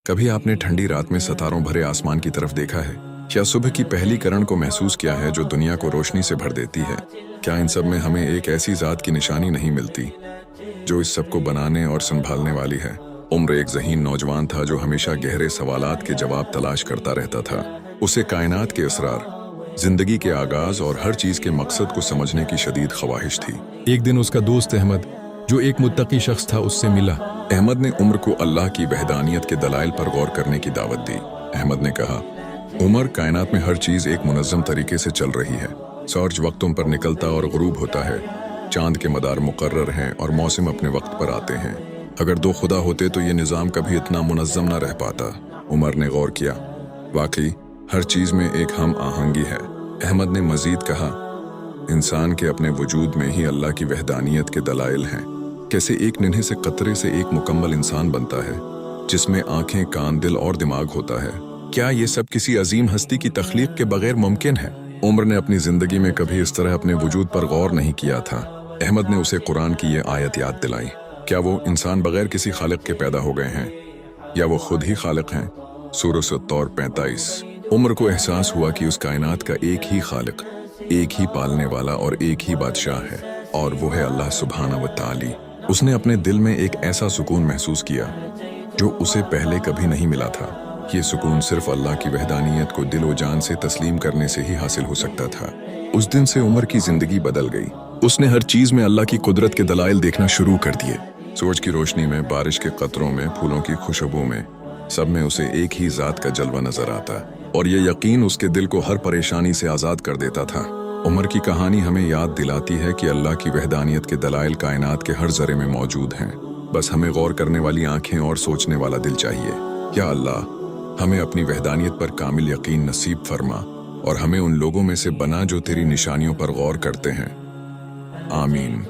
कभी आपने ठंडी रात में सितारों भरे आसमान की तरफ देखा है, या सुबह की पहली किरण को महसूस किया है जो दुनिया को रोशनी से भर देती है? क्या इन सब में हमें एक ऐसी जात की निशानी नहीं मिलती जो इस सब को बनाने और संभालने वाली है? उम्र एक ज़हीन नौजवान था जो हमेशा गहरे सवालात के जवाब तलाश करता रहता था। उसे कायनात के असरार, जिंदगी के आगाज और हर चीज के मकसद को समझने की शदीद ख्वाहिश थी। एक दिन उसका दोस्त अहमद, जो एक मुत्तकी शख्स था, उससे मिला। अहमद ने उमर को अल्लाह की वहदानियत के दलाइल पर गौर करने की दावत दी। अहमद ने कहा, उमर, कायनात में हर चीज एक मुनज़्ज़म तरीके से चल रही है। सूरज वक्तों पर निकलता और गुरूब होता है, चांद के मदार मुकर्रर हैं और मौसम अपने वक्त पर आते हैं। अगर दो खुदा होते तो ये निज़ाम कभी इतना मुनज़्ज़म न रह पाता। उमर ने गौर किया, वाकई हर चीज में एक हम आहंगी है। अहमद ने मजीद कहा, इंसान के अपने वजूद में ही अल्लाह की वहदानियत के दलाइल हैं। कैसे एक नन्हे से कतरे से एक मुकम्मल इंसान बनता है, जिसमें आंखें, कान, दिल और दिमाग होता है। क्या ये सब किसी अजीम हस्ती की तख्लीक के बगैर मुमकिन है? उमर ने अपनी जिंदगी में कभी इस तरह अपने वजूद पर गौर नहीं किया था। अहमद ने उसे कुरान की ये आयत याद दिलाई। क्या वो इंसान बगैर किसी खालिक के पैदा हो गए हैं, या वो खुद ही खालिक हैं? सूरह तौर 45। उमर को एहसास हुआ कि उस कायनात का एक ही खालिक, एक ही पालने वाला और एक ही बादशाह है, और वो है अल्लाह सुब्हाना व ताली। उसने अपने दिल में एक ऐसा सुकून महसूस किया जो उसे पहले कभी नहीं मिला था। ये सुकून सिर्फ अल्लाह की वहदानियत को दिल व जान से तस्लीम करने से ही हासिल हो सकता था। उस दिन से उमर की जिंदगी बदल गई। उसने हर चीज में अल्लाह की कुदरत के दलाइल देखना शुरू कर दिए। सूरज की रोशनी में, बारिश के कतरों में, फूलों की खुशबू में, सब में उसे एक ही जात का जलवा नजर आता, और ये यकीन उसके दिल को हर परेशानी से आज़ाद कर देता था। उमर की कहानी हमें याद दिलाती है कि अल्लाह की वहदानियत के दलाइल कायनात के हर ज़रे में मौजूद हैं। बस हमें गौर करने वाली आंखें और सोचने वाला दिल चाहिए। या अल्लाह, हमें अपनी वहदानियत पर कामिल यकीन नसीब फरमा, और हमें उन लोगों में से बना जो तेरी निशानियों पर गौर करते हैं। आमीन।